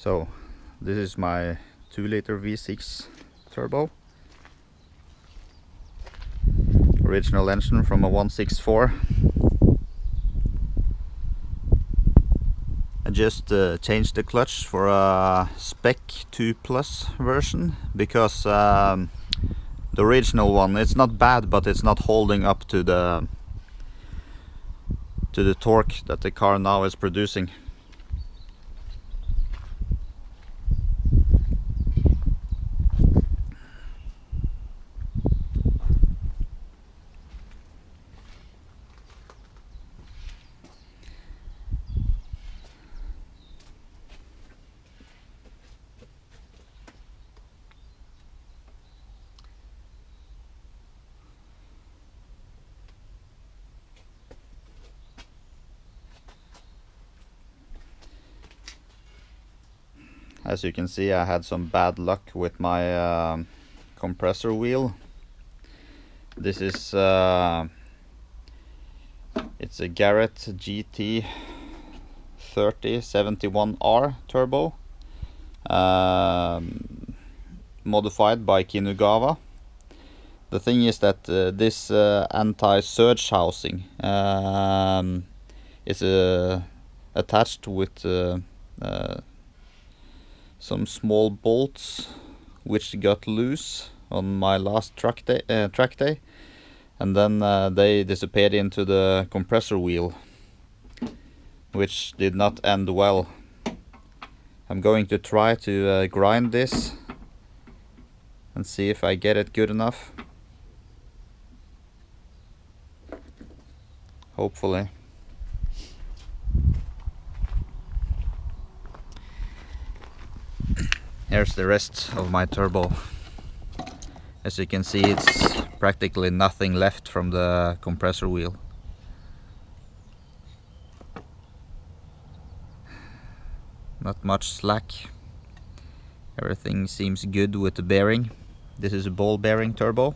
So this is my 2-liter V6 turbo. Original engine from a 164. I just changed the clutch for a Spec 2 Plus version because the original one, it's not bad, but it's not holding up to the torque that the car now is producing. As you can see, I had some bad luck with my compressor wheel. This is it's a Garrett GT 3071R turbo, modified by Kinugawa. The thing is that this anti-surge housing is attached with some small bolts which got loose on my last track day, and then they disappeared into the compressor wheel, which did not end well. I'm going to try to grind this and see if I get it good enough. Hopefully. Here's the rest of my turbo. As you can see, it's practically nothing left from the compressor wheel. Not much slack. Everything seems good with the bearing. This is a ball bearing turbo.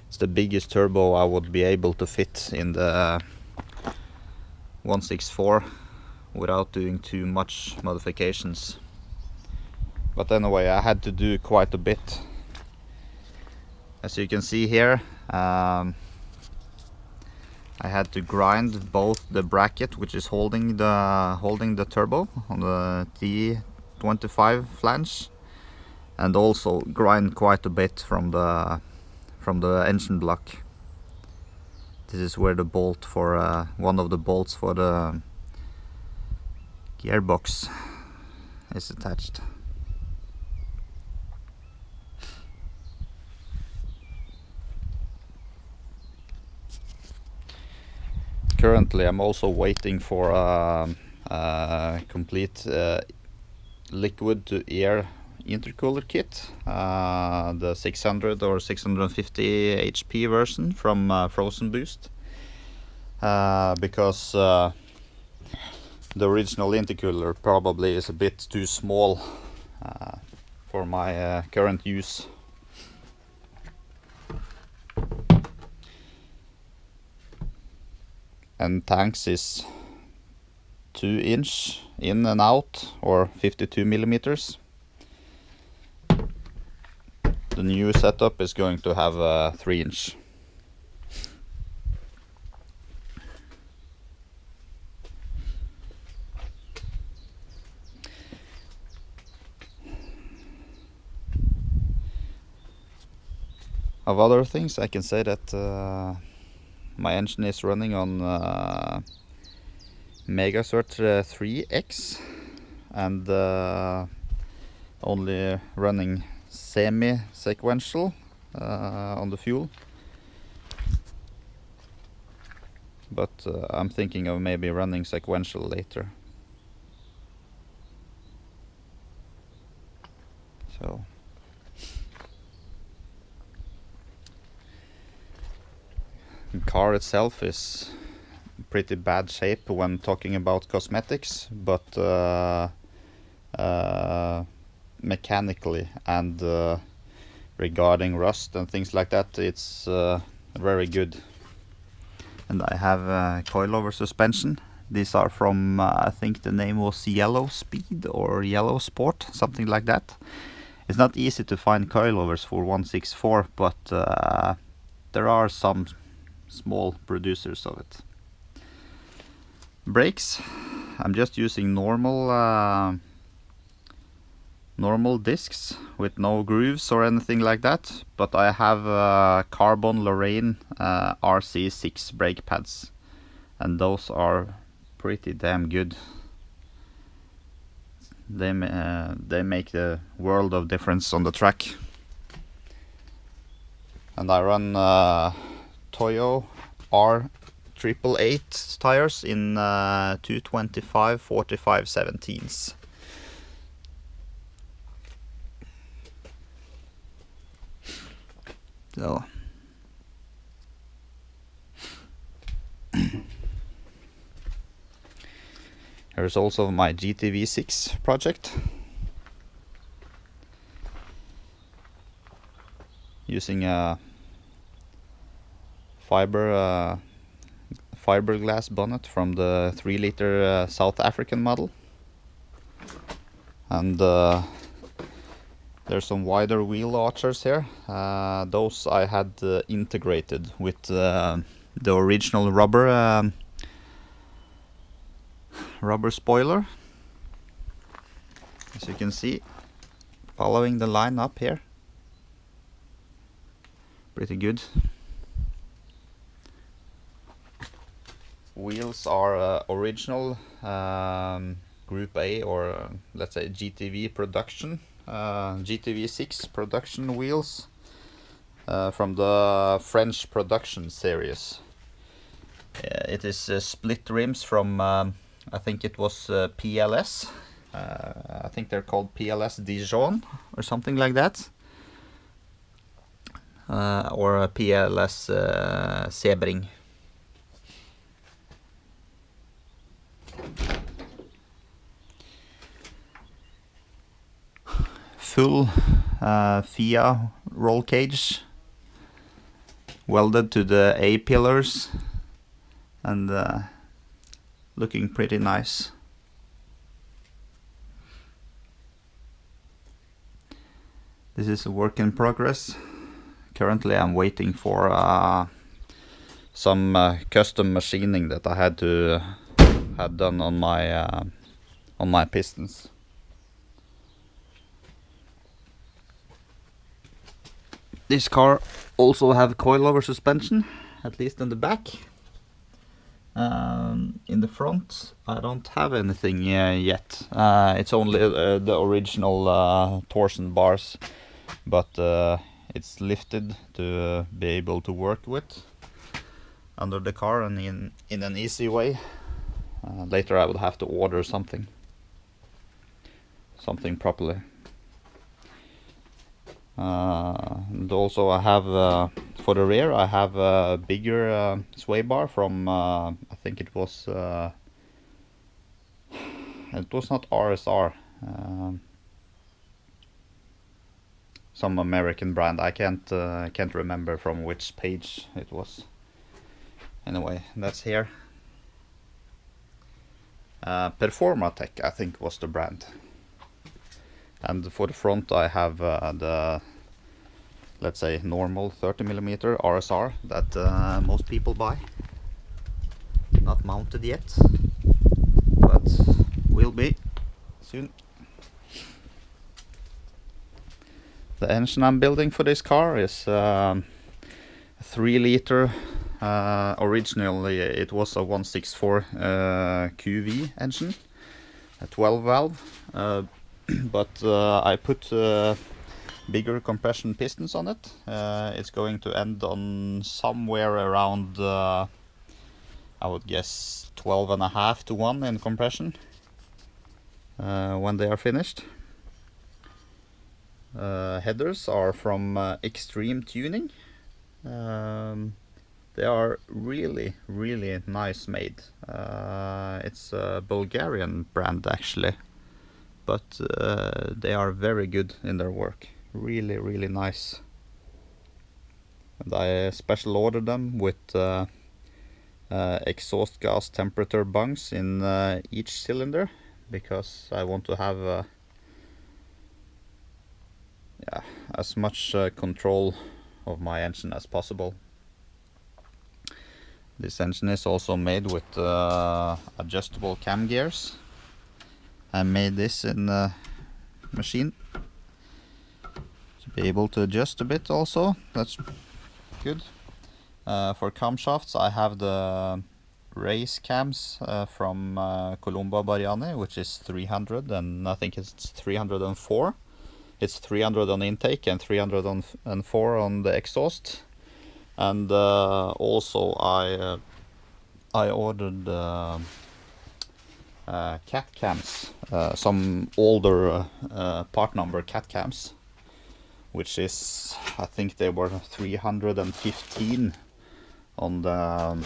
It's the biggest turbo I would be able to fit in the 164 without doing too much modifications. But anyway, I had to do quite a bit. As you can see here, I had to grind both the bracket which is holding the turbo on the T25 flange, and also grind quite a bit from the engine block. This is where the bolt for one of the bolts for the gearbox is attached. Currently I'm also waiting for a complete liquid to air intercooler kit, the 600 or 650 HP version from Frozen Boost, because the original intercooler probably is a bit too small for my current use. And tanks is 2" in and out, or 52 millimeters. The new setup is going to have a 3". Of other things, I can say that my engine is running on Megacert 3X and only running semi-sequential on the fuel. But I'm thinking of maybe running sequential later. So the car itself is pretty bad shape when talking about cosmetics, but mechanically and regarding rust and things like that. It's very good. And I have coilover suspension. These are from I think the name was Yellow Speed or Yellow Sport, something like that. It's not easy to find coilovers for 164, but there are some small producers of it. Brakes, I'm just using normal discs with no grooves or anything like that, but I have carbon Lorraine RC6 brake pads, and those are pretty damn good. They make the world of difference on the track. And I run Toyo R888 tires in 225 45 17s. So here's also my GTV6 project, using a fiberglass bonnet from the 3-liter South African model, and there's some wider wheel archers here. Those I had integrated with the original rubber spoiler, as you can see, following the line up here. Pretty good. Wheels are original Group A, or let's say GTV production, GTV6 production wheels from the French production series. It is split rims from I think it was PLS. I think they're called PLS Dijon or something like that, or a PLS Sebring. Full FIA roll cage, welded to the A pillars, and looking pretty nice. This is a work in progress. Currently I'm waiting for some custom machining that I had to have done on my pistons. This car also have coilover suspension, at least in the back. In the front I don't have anything yet. It's only the original torsion bars, but it's lifted to be able to work with under the car and in an easy way. Later I would have to order something properly. And also I have for the rear I have a bigger sway bar from I think it was not RSR, some American brand. I can't remember from which page it was. Anyway, that's here. Performatech I think was the brand. And for the front I have the, let's say, normal 30mm RSR that most people buy. Not mounted yet, but will be soon. The engine I'm building for this car is 3-liter. Originally it was a 164 QV engine, a 12 valve. But I put bigger compression pistons on it. It's going to end on somewhere around I would guess 12.5 to 1 in compression when they are finished. Headers are from Extreme Tuning. They are really nice made. It's a Bulgarian brand actually, but they are very good in their work. really nice. And I special ordered them with exhaust gas temperature bungs in each cylinder, because I want to have yeah, as much control of my engine as possible. This engine is also made with adjustable cam gears. I made this in a machine to be able to adjust a bit also. That's good. For camshafts I have the race cams from Colomba Bariani, which is 300, and I think it's 304. It's 300 on intake and 304 on the exhaust. And also I ordered cat cams, some older part number cat cams, which is, I think they were 315 on the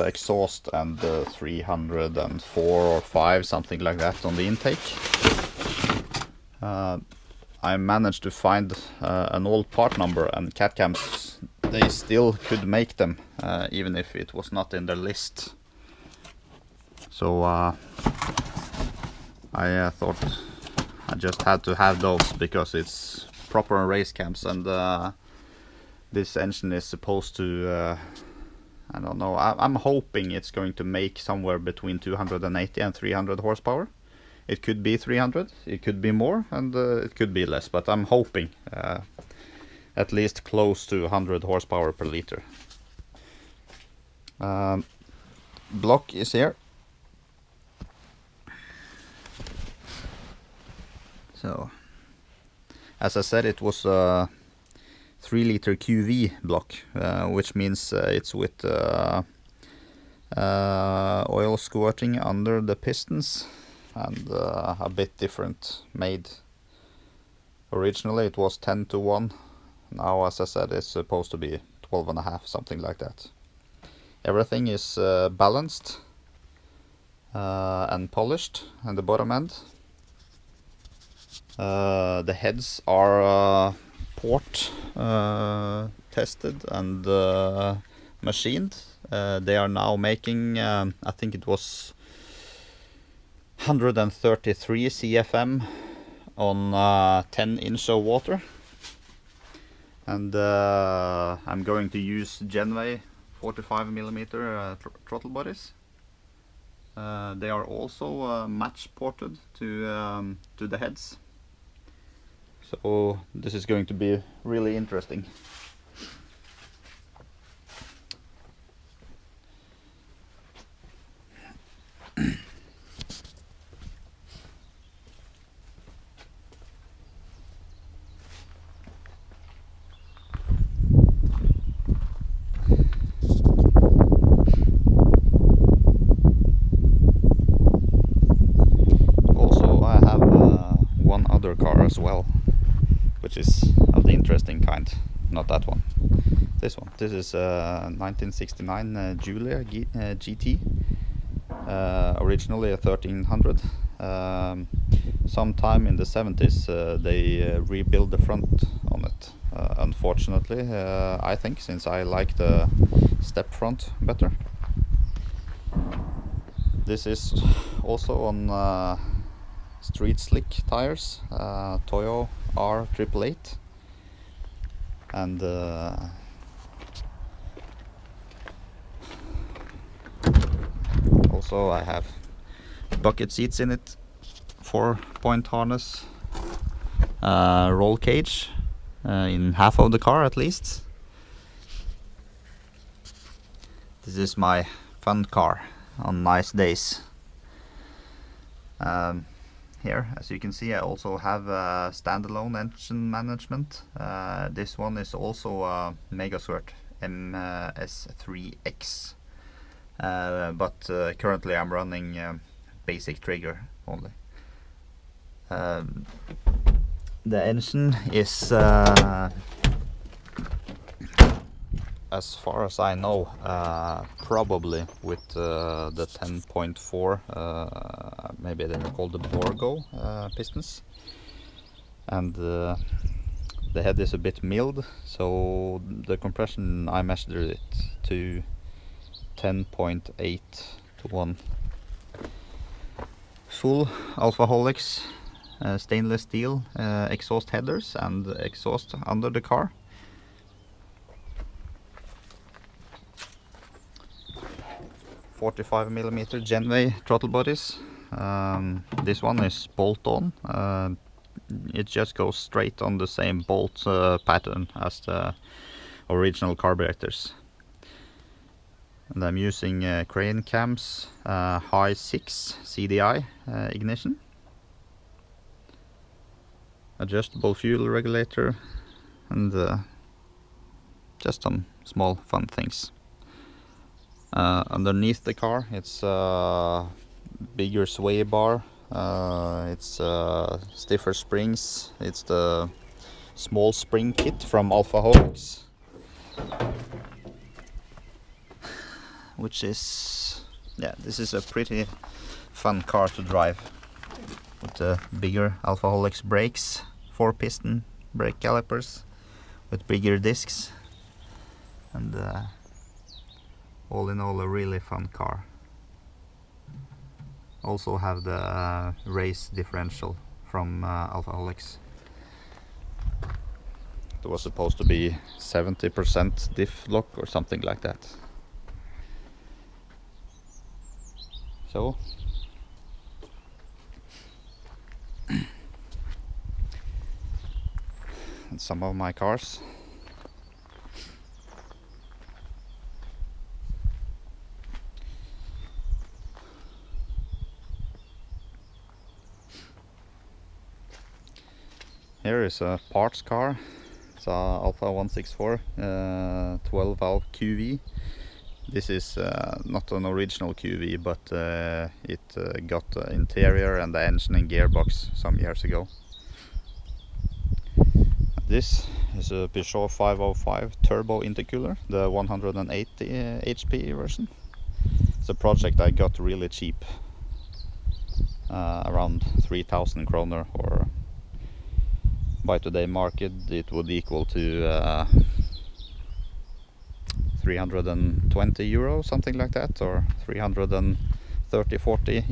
exhaust, and 304 or 5, something like that, on the intake. I managed to find an old part number, and cat cams, they still could make them even if it was not in their list. So I thought I just had to have those because it's proper race cams, and this engine is supposed to I don't know, I'm hoping it's going to make somewhere between 280 and 300 horsepower. It could be 300, it could be more, and it could be less, but I'm hoping at least close to 100 horsepower per liter. Block is here. So, as I said, it was a 3-liter QV block, which means it's with oil squirting under the pistons, and a bit different made. Originally it was 10:1. Now, as I said, it's supposed to be 12.5, something like that. Everything is balanced and polished in the bottom end. The heads are port tested and machined. They are now making, I think it was 133 CFM on 10 inch of water. And I'm going to use Genway 45mm throttle bodies. They are also match ported to the heads. So this is going to be really interesting. Also, I have one other car as well, which is of the interesting kind. Not that one. This one. This is 1969 Giulia GT. Originally a 1300. Sometime in the 70s they rebuilt the front on it. Unfortunately, I think, since I like the step front better. This is also on street slick tires, Toyo R888, and also I have bucket seats in it, 4-point harness, roll cage in half of the car at least. This is my fun car on nice days. Here, as you can see, I also have a standalone engine management. This one is also a Megasquirt MS3X, but currently I'm running basic trigger only. The engine is, as far as I know, probably with the 10.4, maybe they call the Borgo pistons. and the head is a bit milled, so the compression I measured it to 10.8 to 1. Full Alfa Holix stainless steel exhaust headers and exhaust under the car. .45mm Genway throttle bodies. This one is bolt on. It just goes straight on the same bolt pattern as the original carburetors. And I'm using crane cams, high 6 CDI ignition, adjustable fuel regulator, and just some small fun things. Underneath the car, it's bigger sway bar, it's stiffer springs, it's the small spring kit from Alfa Holix, which is, yeah, this is a pretty fun car to drive, with the bigger Alfa Holix brakes, 4-piston brake calipers with bigger discs, and all in all a really fun car. Also have the race differential from Alfa Holix. It was supposed to be 70% diff lock or something like that. So and some of my cars. Here is a parts car. It's a Alfa 164 12-valve QV. This is not an original QV, but it got the interior and the engine and gearbox some years ago. This is a Peugeot 505 turbo intercooler, the 180 HP version. It's a project I got really cheap, around 3,000 kroner, or by today market it would equal to 320 euro, something like that, or 330-40